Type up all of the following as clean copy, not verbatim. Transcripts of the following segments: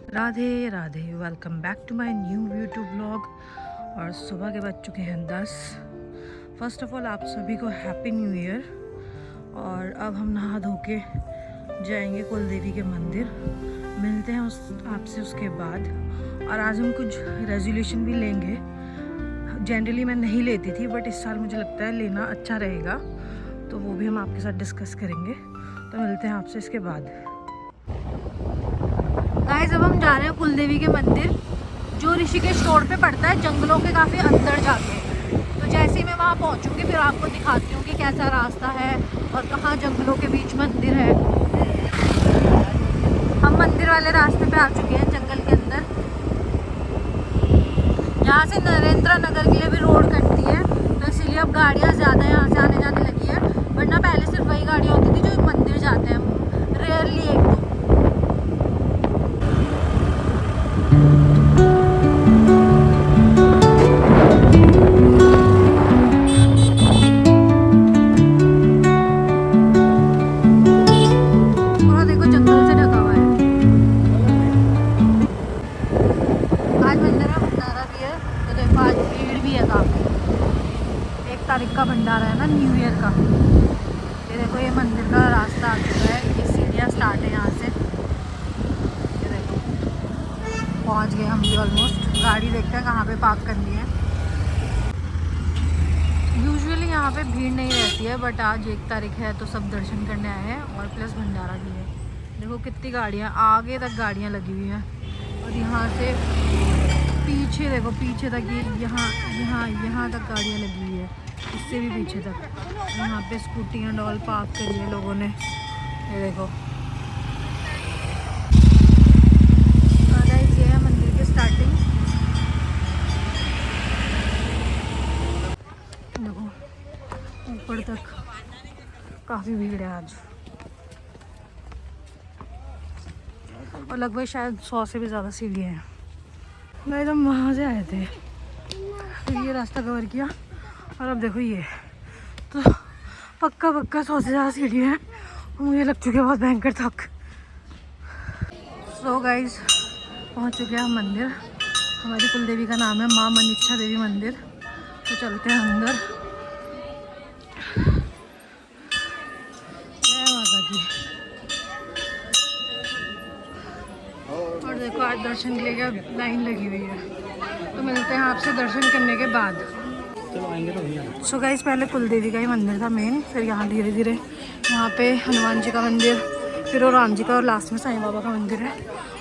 Radhe Radhe, welcome back to my new YouTube vlog. और सुबह के बज चुके हैं 10। फर्स्ट ऑफ ऑल आप सभी को हैप्पी न्यू ईयर। और अब हम नहा धो के जाएंगे कुल देवी के मंदिर, मिलते हैं आपसे उसके बाद। और आज हम कुछ रेजोल्यूशन भी लेंगे। जनरली मैं नहीं लेती थी, बट इस साल मुझे लगता है लेना अच्छा रहेगा, तो वो भी हम आपके साथ डिस्कस करेंगे। तो मिलते हैं आपसे इसके बाद। गाइस, अब हम जा रहे हैं कुलदेवी के मंदिर, जो ऋषिकेश रोड पे पड़ता है, जंगलों के काफ़ी अंदर जाके। तो जैसे ही मैं वहाँ पहुँचूँगी फिर आपको दिखाती हूँ कि कैसा रास्ता है और कहाँ जंगलों के बीच मंदिर है। हम मंदिर वाले रास्ते पे आ चुके हैं, जंगल के अंदर। यहाँ से नरेंद्र नगर के लिए भी रोड कटती है, तो इसीलिए अब गाड़ियाँ ज़्यादा यहाँ से आने जाने लगी है, वरना पहले सिर्फ वही गाड़ियाँ होती थी जो मंदिर जाते हैं, रेयरली एक दो। तारीख का भंडारा है ना, न्यू ईयर का। ये देखो, ये मंदिर का रास्ता आ चुका है, ये सीढ़ियाँ स्टार्ट है यहाँ से। ये देखो, पहुँच गए हम भी ऑलमोस्ट। गाड़ी देखते हैं कहाँ पे पार्क करनी है। यूजुअली यहाँ पे भीड़ नहीं रहती है, बट आज 1 तारीख है तो सब दर्शन करने आए हैं, और प्लस भंडारा भी है। देखो कितनी गाड़ियाँ, आगे तक गाड़ियाँ लगी हुई हैं। और यहाँ से पीछे देखो, पीछे तक ये यहाँ तक गाड़ियाँ लगी हुई है, इससे भी पीछे तक। यहाँ पे स्कूटी एंड ऑल पार्क करी है लोगों ने। ये देखो, ये है मंदिर की स्टार्टिंग। देखो ऊपर तक काफ़ी भीड़ है आज, और लगभग शायद 100 से भी ज़्यादा सीढ़ियाँ हैं। गाइस, हम वहाँ से आए थे, फिर ये रास्ता कवर किया, और अब देखो ये तो पक्का 100 से ज़्यादा सीढ़ी है। मुझे लग चुके बहुत भयंकर थक। सो गाइस, पहुंच चुके हैं हम मंदिर। हमारी कुलदेवी का नाम है माँ मनीक्षा देवी मंदिर। तो चलते हैं अंदर। जय माता की। और देखो, आज दर्शन के लिए लाइन लगी हुई है, तो मिलते हैं आपसे दर्शन करने के बाद। सो गाइस, पहले कुलदेवी का ही मंदिर था मेन, फिर यहाँ धीरे धीरे यहाँ पे हनुमान जी का मंदिर, फिर वो राम जी का, और लास्ट में साईं बाबा का मंदिर है।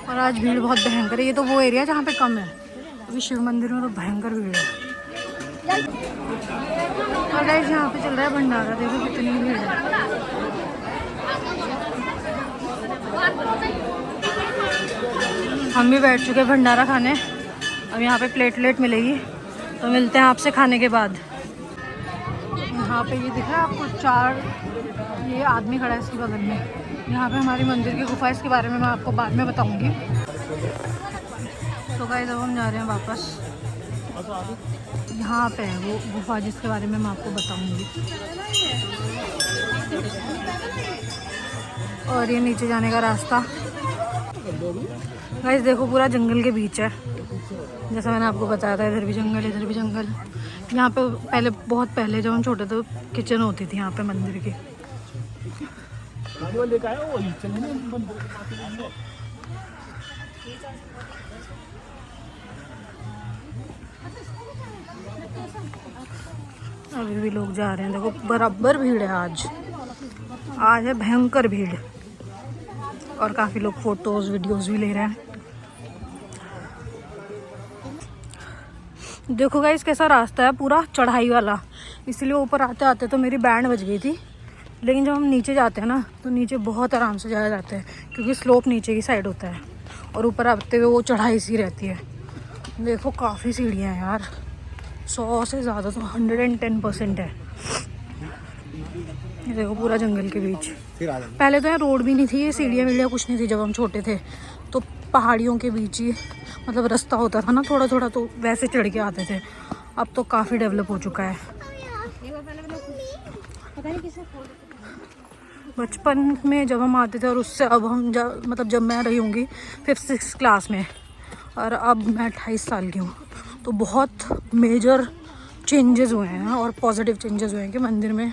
और आज भीड़ बहुत भयंकर है। ये तो वो एरिया जहाँ पे कम है, अभी शिव मंदिर में तो भयंकर भीड़ है। और गाइस, यहाँ पे चल रहा है भंडारा, देखो कितनी भीड़ है। हम भी बैठ चुके हैं भंडारा खाने। अब यहाँ पे प्लेट मिलेगी, तो मिलते हैं आपसे खाने के बाद। यहाँ पे ये दिख रहा है आपको 4 ये आदमी खड़ा है इसके बगल में। यहाँ पे हमारी मंदिर की गुफा, इसके बारे में मैं आपको बाद में बताऊंगी। तो गाइस, अब हम जा रहे हैं वापस। यहाँ पे है वो गुफा जिसके बारे में मैं आपको बताऊंगी। और ये नीचे जाने का रास्ता। गाइस देखो, पूरा जंगल के बीच है, जैसा मैंने आपको बताया था। इधर भी जंगल, इधर भी जंगल। यहाँ पे पहले, बहुत पहले जब हम छोटे थे, किचन होती थी यहाँ पे मंदिर की। अभी भी लोग जा रहे हैं। देखो बराबर भीड़ है आज है भयंकर भीड़। और काफ़ी लोग फोटोज़ वीडियोज़ भी ले रहे हैं। देखो गाइस, कैसा रास्ता है, पूरा चढ़ाई वाला। इसलिए ऊपर आते आते तो मेरी बैंड बज गई थी, लेकिन जब हम नीचे जाते हैं ना, तो नीचे बहुत आराम से जाया जाता है, क्योंकि स्लोप नीचे की साइड होता है, और ऊपर आते हुए वो चढ़ाई सी रहती है। देखो काफ़ी सीढ़ियाँ हैं यार, 100 से ज़्यादा, तो 110% है। ये देखो, पूरा जंगल के बीच। पहले तो यहाँ रोड भी नहीं थी, ये सीढ़ियाँ वीढ़ियाँ कुछ नहीं थी। जब हम छोटे थे तो पहाड़ियों के बीच ही मतलब रास्ता होता था ना, थोड़ा थोड़ा, तो वैसे चढ़ के आते थे। अब तो काफ़ी डेवलप हो चुका है। बचपन में जब हम आते थे और उससे अब हम जब मैं रही होंगी 5th-6th क्लास में और अब मैं 28 साल की हूँ, तो बहुत मेजर चेंजेस हुए हैं और पॉजिटिव चेंजेस हुए हैं कि मंदिर में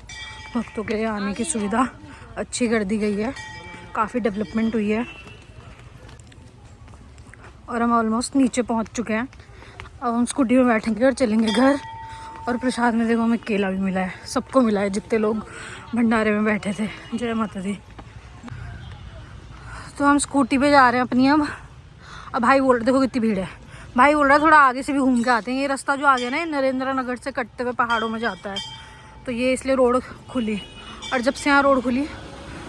भक्तों के लिए आने की सुविधा अच्छी कर दी गई है, काफ़ी डेवलपमेंट हुई है और हम ऑलमोस्ट नीचे पहुँच चुके हैं। अब हम स्कूटी में बैठेंगे और चलेंगे घर। और प्रसाद में देखो हमें केला भी मिला है, सबको मिला है जितने लोग भंडारे में बैठे थे। जय माता दी। तो हम स्कूटी पे जा रहे हैं अपनी। अब भाई बोल रहे, देखो कितनी भीड़ है। भाई बोल रहा है थोड़ा आगे से भी घूम के आते हैं। ये रास्ता जो आगे ना, ये नरेंद्र नगर से कटते हुए पहाड़ों में जाता है, तो ये इसलिए रोड खुली। और जब से यहाँ रोड खुली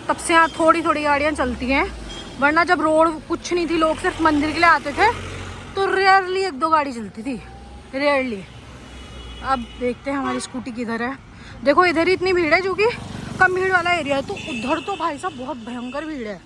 तब से यहाँ थोड़ी थोड़ी गाड़ियाँ चलती हैं, वरना जब रोड कुछ नहीं थी, लोग सिर्फ मंदिर के लिए आते थे, तो रेयरली 1-2 गाड़ी चलती थी, रेयरली। अब देखते हैं हमारी स्कूटी किधर है। देखो इधर ही इतनी भीड़ है, जो कि कम भीड़ वाला एरिया है, तो उधर तो भाई साहब बहुत भयंकर भीड़ है।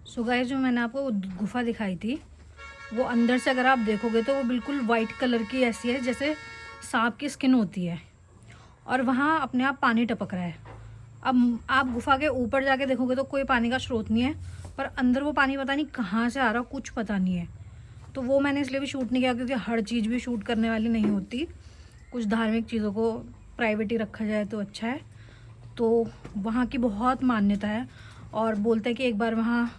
सो गाइस, जो मैंने आपको गुफा दिखाई थी, वो अंदर से अगर आप देखोगे तो वो बिल्कुल वाइट कलर की ऐसी है जैसे सांप की स्किन होती है, और वहाँ अपने आप पानी टपक रहा है। अब आप गुफा के ऊपर जाके देखोगे तो कोई पानी का स्रोत नहीं है, पर अंदर वो पानी पता नहीं कहाँ से आ रहा, कुछ पता नहीं है। तो वो मैंने इसलिए भी शूट नहीं किया क्योंकि हर चीज़ भी शूट करने वाली नहीं होती, कुछ धार्मिक चीज़ों को प्राइवेट ही रखा जाए तो अच्छा है। तो वहाँ की बहुत मान्यता है और बोलते हैं कि एक बार वहाँ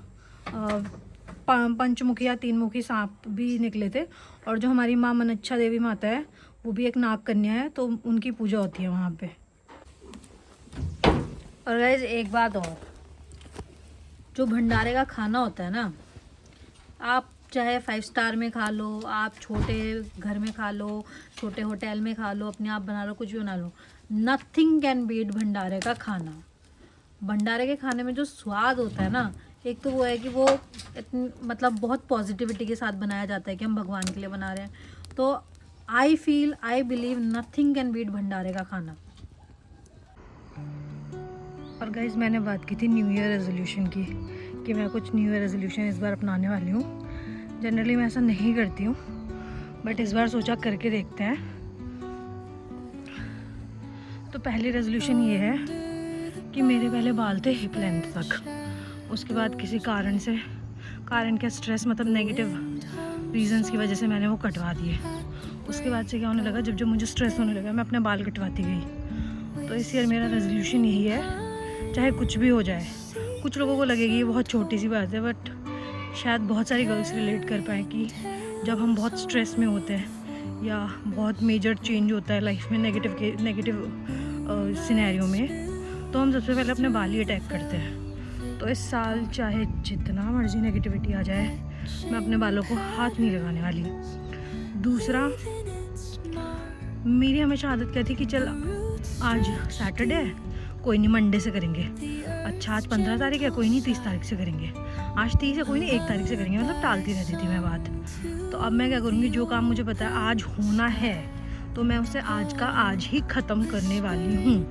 पंचमुखी या 3 मुखी सांप भी निकले थे, और जो हमारी माँ मनच्छा देवी माता है वो भी एक नाग कन्या है, तो उनकी पूजा होती है वहाँ पे। और गाइस एक बात और, जो भंडारे का खाना होता है ना, आप चाहे 5 स्टार में खा लो, आप छोटे घर में खा लो, छोटे होटल में खा लो, अपने आप बना लो, कुछ भी बना लो, नथिंग कैन बीट भंडारे का खाना। भंडारे के खाने में जो स्वाद होता है ना, एक तो वो है कि वो मतलब बहुत पॉजिटिविटी के साथ बनाया जाता है कि हम भगवान के लिए बना रहे हैं। तो I believe nothing can beat भंडारे का खाना। और गाइज मैंने बात की थी न्यू ईयर रेजोल्यूशन की, कि मैं कुछ न्यू ईयर रेजोल्यूशन इस बार अपनाने वाली हूँ। जनरली मैं ऐसा नहीं करती हूँ, बट इस बार सोचा करके देखते हैं। तो पहली रेजोल्यूशन ये है कि मेरे पहले बाल थे हिप लेंथ तक, उसके बाद किसी कारण के स्ट्रेस मतलब नेगेटिव रीजंस की वजह से मैंने वो कटवा दिए। उसके बाद से क्या होने लगा, जब मुझे स्ट्रेस होने लगा मैं अपने बाल कटवाती गई। तो इस ईयर मेरा रेजोल्यूशन यही है, चाहे कुछ भी हो जाए। कुछ लोगों को लगेगी ये बहुत छोटी सी बात है, बट शायद बहुत सारी गर्ल्स रिलेट कर पाएँ कि जब हम बहुत स्ट्रेस में होते हैं या बहुत मेजर चेंज होता है लाइफ में नेगेटिव सिनेरियो में, तो हम सबसे पहले अपने बाल ही अटैक करते हैं। तो इस साल चाहे जितना मर्जी नेगेटिविटी आ जाए, मैं अपने बालों को हाथ नहीं लगाने वाली। दूसरा, मेरी हमेशा आदत क्या थी कि चल आज सैटरडे है, कोई नहीं मंडे से करेंगे। अच्छा आज 15 तारीख है, कोई नहीं 30 तारीख से करेंगे। आज 30 है, कोई नहीं 1 तारीख से करेंगे। मतलब टालती रहती थी मैं बात। तो अब मैं क्या करूँगी, जो काम मुझे पता है आज होना है, तो मैं उसे आज का आज ही ख़त्म करने वाली हूँ।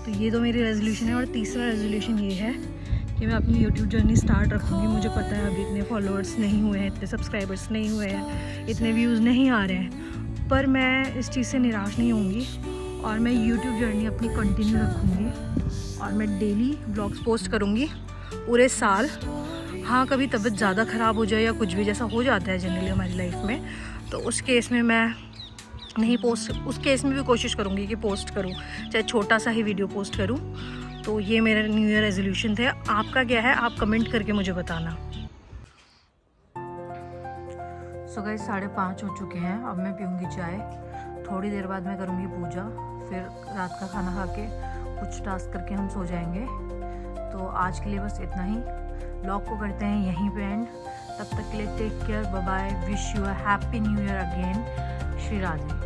तो ये तो मेरी रेजोल्यूशन है। और तीसरा रेजोल्यूशन ये है कि मैं अपनी यूट्यूब जर्नी स्टार्ट रखूँगी। मुझे पता है अभी इतने फॉलोअर्स नहीं हुए हैं, इतने सब्सक्राइबर्स नहीं हुए हैं, इतने व्यूज़ नहीं आ रहे हैं, पर मैं इस चीज़ से निराश नहीं होंगी और मैं यूट्यूब जर्नी अपनी कंटिन्यू रखूँगी और मैं डेली ब्लॉग्स पोस्ट करूँगी पूरे साल। हाँ, कभी तबीयत ज़्यादा ख़राब हो जाए या कुछ भी, जैसा हो जाता है जनरली हमारी लाइफ में, तो उस केस में मैं नहीं पोस्ट, उस केस में भी कोशिश करूँगी कि पोस्ट करूँ, चाहे छोटा सा ही वीडियो पोस्ट करूँ। तो ये मेरा न्यू ईयर रेजोल्यूशन थे। आपका क्या है, आप कमेंट करके मुझे बताना। सो गाइस 5:30 हो चुके हैं। अब मैं पीऊँगी चाय, थोड़ी देर बाद मैं करूँगी पूजा, फिर रात का खाना खा के कुछ टास्क करके हम सो जाएंगे। तो आज के लिए बस इतना ही। ब्लॉग को करते हैं यहीं पे एंड। तब तक के लिए take care, bye bye, wish you a happy new year again. Shri Radhe.